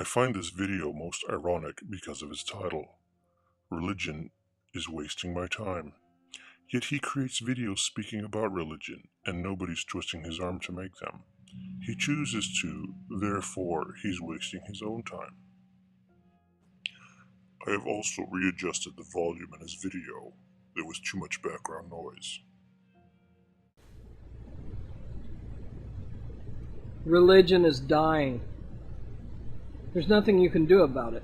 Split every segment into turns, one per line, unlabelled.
I find this video most ironic because of its title. Religion is wasting my time. Yet he creates videos speaking about religion, and nobody's twisting his arm to make them. He chooses to, therefore he's wasting his own time. I have also readjusted the volume in his video. There was too much background noise.
Religion is dying. There's nothing you can do about it.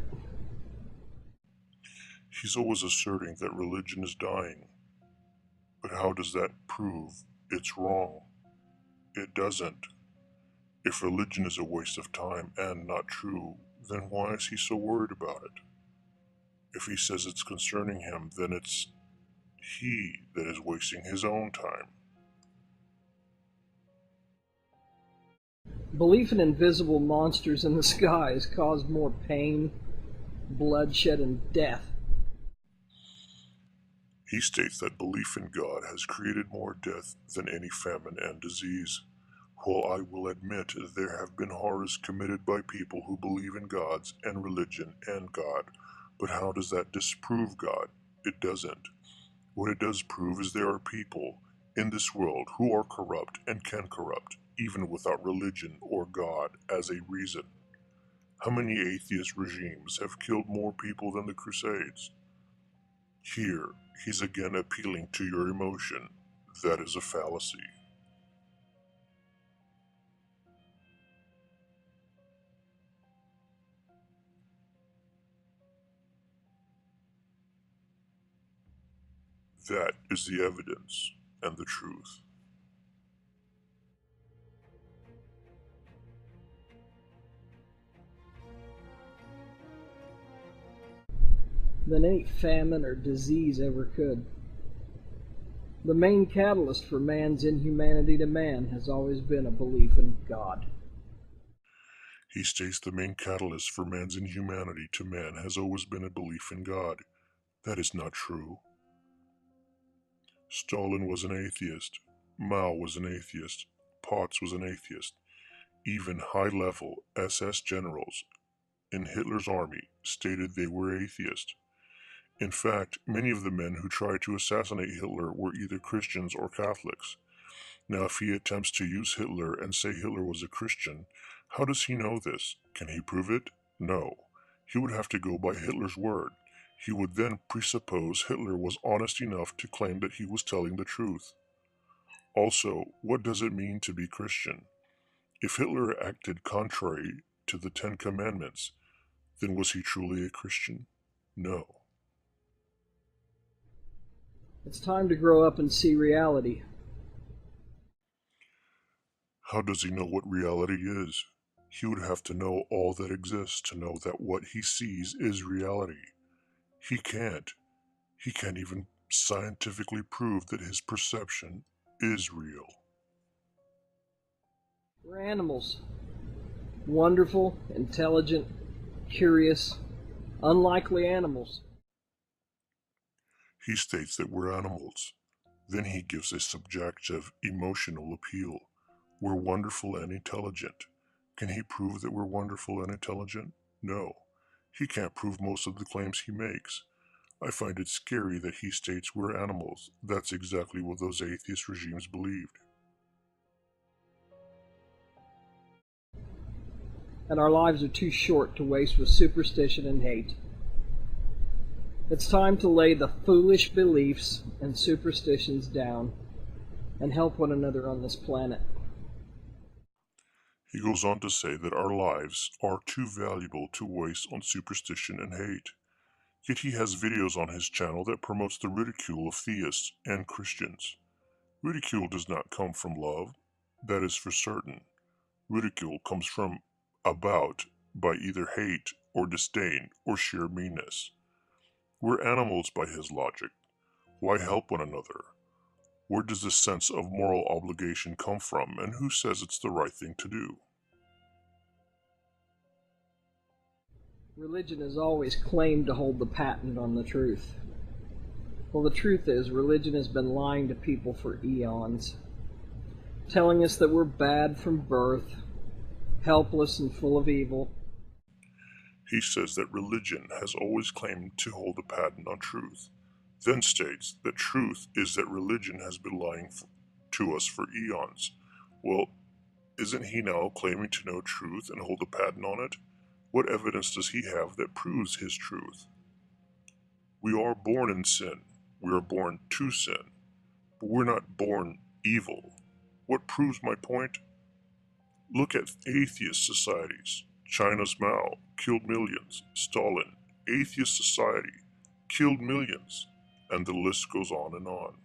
He's always asserting that religion is dying. But how does that prove it's wrong? It doesn't. If religion is a waste of time and not true, then why is he so worried about it? If he says it's concerning him, then it's he that is wasting his own time.
Belief in invisible monsters in the sky has caused more pain, bloodshed, and death.
He states that belief in God has created more death than any famine and disease. While I will admit there have been horrors committed by people who believe in gods and religion and God, but how does that disprove God? It doesn't. What it does prove is there are people in this world who are corrupt and can corrupt, even without religion or God as a reason. How many atheist regimes have killed more people than the Crusades? Here, he's again appealing to your emotion. That is a fallacy. That is the evidence and the truth.
Than any famine or disease ever could. The main catalyst for man's inhumanity to man has always been a belief in God.
He states the main catalyst for man's inhumanity to man has always been a belief in God. That is not true. Stalin was an atheist. Mao was an atheist. Potts was an atheist. Even high-level SS generals in Hitler's army stated they were atheists. In fact, many of the men who tried to assassinate Hitler were either Christians or Catholics. Now, if he attempts to use Hitler and say Hitler was a Christian, how does he know this? Can he prove it? No. He would have to go by Hitler's word. He would then presuppose Hitler was honest enough to claim that he was telling the truth. Also, what does it mean to be Christian? If Hitler acted contrary to the Ten Commandments, then was he truly a Christian? No.
It's time to grow up and see reality.
How does he know what reality is? He would have to know all that exists to know that what he sees is reality. He can't. He can't even scientifically prove that his perception is real.
We're animals. Wonderful, intelligent, curious, unlikely animals.
He states that we're animals. Then he gives a subjective, emotional appeal. We're wonderful and intelligent. Can he prove that we're wonderful and intelligent? No. He can't prove most of the claims he makes. I find it scary that he states we're animals. That's exactly what those atheist regimes believed.
And our lives are too short to waste with superstition and hate. It's time to lay the foolish beliefs and superstitions down and help one another on this planet.
He goes on to say that our lives are too valuable to waste on superstition and hate. Yet he has videos on his channel that promotes the ridicule of theists and Christians. Ridicule does not come from love, that is for certain. Ridicule comes from by either hate or disdain or sheer meanness. We're animals by his logic. Why help one another? Where does this sense of moral obligation come from, and who says it's the right thing to do?
Religion has always claimed to hold the patent on the truth. Well, the truth is, religion has been lying to people for eons, telling us that we're bad from birth, helpless and full of evil.
He says that religion has always claimed to hold a patent on truth, then states that truth is that religion has been lying to us for eons. Well, isn't he now claiming to know truth and hold a patent on it? What evidence does he have that proves his truth? We are born in sin. We are born to sin. But we're not born evil. What proves my point? Look at atheist societies. China's Mao killed millions. Stalin, atheist society, killed millions. And the list goes on and on.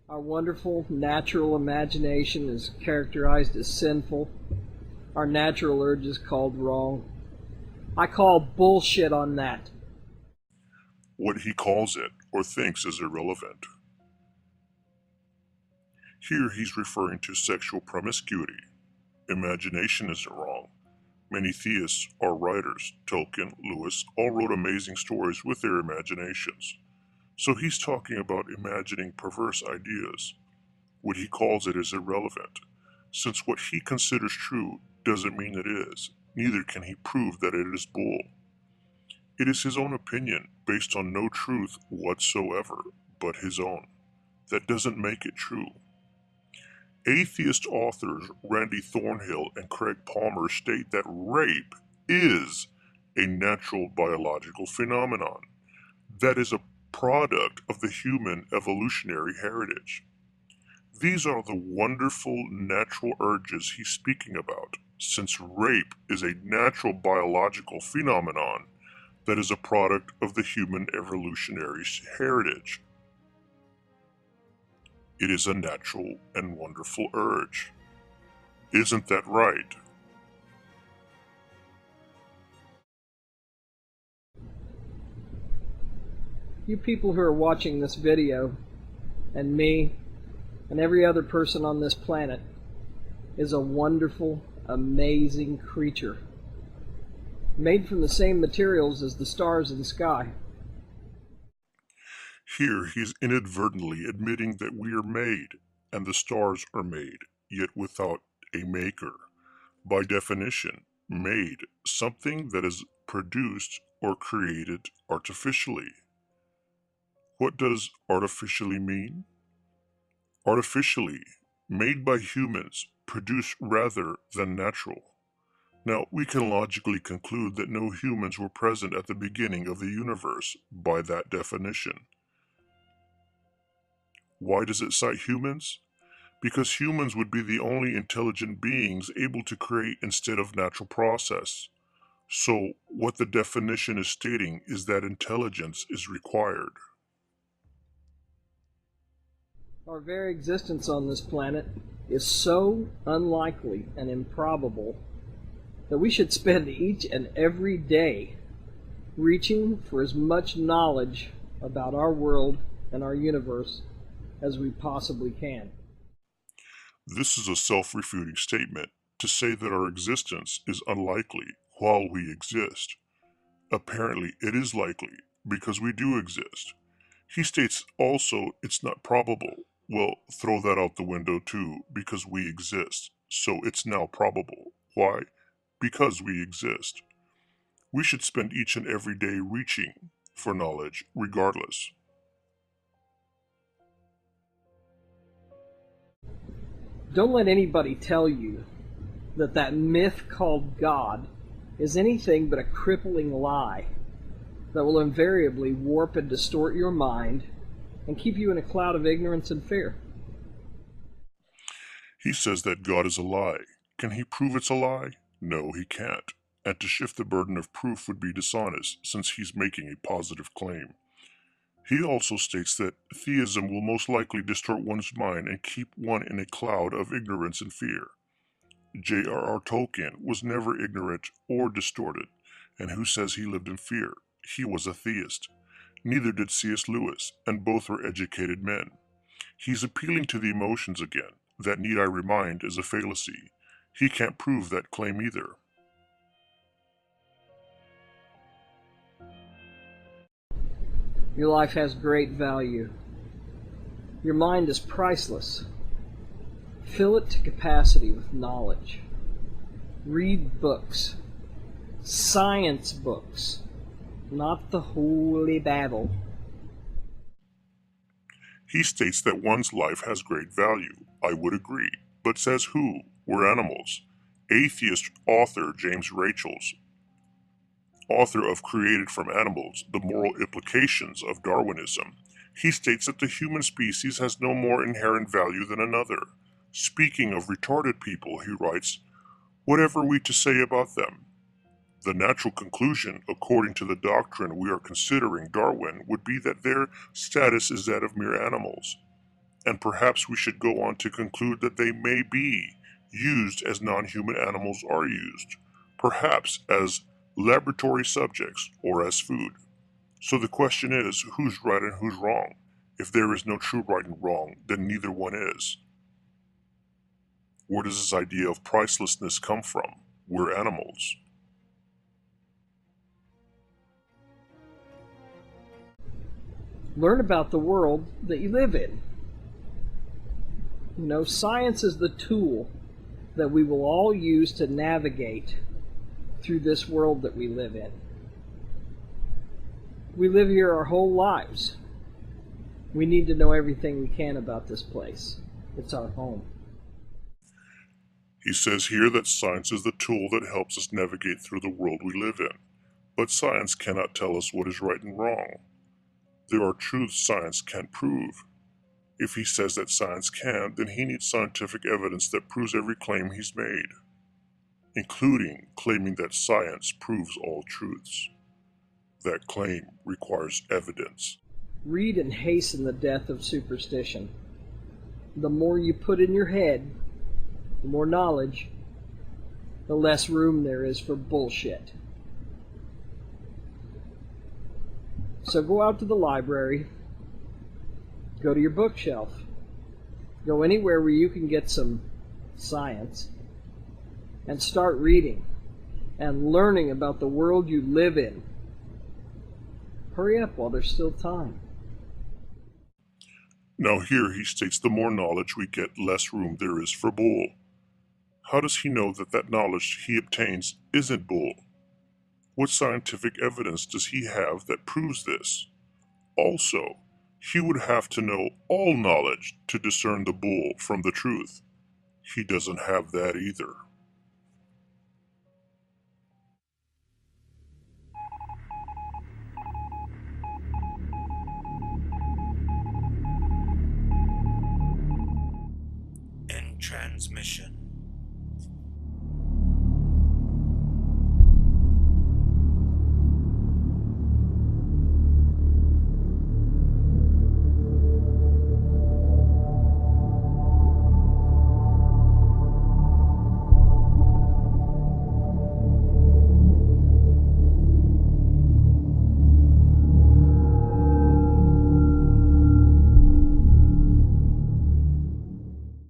Our wonderful natural imagination is characterized as sinful. Our natural urge is called wrong. I call bullshit on that.
What he calls it or thinks is irrelevant. Here he's referring to sexual promiscuity. Imagination isn't wrong. Many theists are writers. Tolkien, Lewis, all wrote amazing stories with their imaginations. So he's talking about imagining perverse ideas. What he calls it is irrelevant, since what he considers true doesn't mean it is, neither can he prove that it is bull. It is his own opinion, based on no truth whatsoever, but his own. That doesn't make it true. Atheist authors Randy Thornhill and Craig Palmer state that rape is a natural biological phenomenon that is a product of the human evolutionary heritage. These are the wonderful natural urges he's speaking about, since rape is a natural biological phenomenon that is a product of the human evolutionary heritage. It is a natural and wonderful urge. Isn't that right?
You people who are watching this video, and me, and every other person on this planet, is a wonderful, amazing creature, made from the same materials as the stars in the sky.
Here he is inadvertently admitting that we are made, and the stars are made, yet without a maker. By definition, made, something that is produced or created artificially. What does artificially mean? Artificially, made by humans, produced rather than natural. Now, we can logically conclude that no humans were present at the beginning of the universe by that definition. Why does it cite humans? Because humans would be the only intelligent beings able to create instead of natural process. So, what the definition is stating is that intelligence is required.
Our very existence on this planet is so unlikely and improbable that we should spend each and every day reaching for as much knowledge about our world and our universe as we possibly can.
This is a self-refuting statement to say that our existence is unlikely while we exist. Apparently, it is likely because we do exist. He states also it's not probable. Well, throw that out the window too, because we exist. So it's now probable. Why? Because we exist. We should spend each and every day reaching for knowledge regardless.
Don't let anybody tell you that that myth called God is anything but a crippling lie that will invariably warp and distort your mind and keep you in a cloud of ignorance and fear.
He says that God is a lie. Can he prove it's a lie? No, he can't. And to shift the burden of proof would be dishonest, since he's making a positive claim. He also states that theism will most likely distort one's mind and keep one in a cloud of ignorance and fear. J.R.R. Tolkien was never ignorant or distorted, and who says he lived in fear? He was a theist. Neither did C.S. Lewis, and both were educated men. He's appealing to the emotions again. That, need I remind, is a fallacy. He can't prove that claim either.
Your life has great value. Your mind is priceless. Fill it to capacity with knowledge. Read books. Science books, not the Holy Bible.
He states that one's life has great value. I would agree. But says who? We're animals. Atheist author James Rachels, author of Created from Animals, The Moral Implications of Darwinism, he states that the human species has no more inherent value than another. Speaking of retarded people, he writes, whatever we to say about them? The natural conclusion, according to the doctrine we are considering Darwin, would be that their status is that of mere animals. And perhaps we should go on to conclude that they may be used as non-human animals are used, perhaps as laboratory subjects or as food. So the question is, who's right and who's wrong? If there is no true right and wrong, then neither one is. Where does this idea of pricelessness come from? We're animals.
Learn about the world that you live in. You know, science is the tool that we will all use to navigate through this world that we live in. We live here our whole lives. We need to know everything we can about this place. It's our home.
He says here that science is the tool that helps us navigate through the world we live in. But science cannot tell us what is right and wrong. There are truths science can't prove. If he says that science can, then he needs scientific evidence that proves every claim he's made, including claiming that science proves all truths. That claim requires evidence.
Read and hasten the death of superstition. The more you put in your head, the more knowledge, the less room there is for bullshit. So go out to the library, go to your bookshelf, go anywhere where you can get some science, and start reading and learning about the world you live in. Hurry up while there's still time.
Now here he states the more knowledge we get, less room there is for bull. How does he know that that knowledge he obtains isn't bull? What scientific evidence does he have that proves this? Also, he would have to know all knowledge to discern the bull from the truth. He doesn't have that either.
In transmission.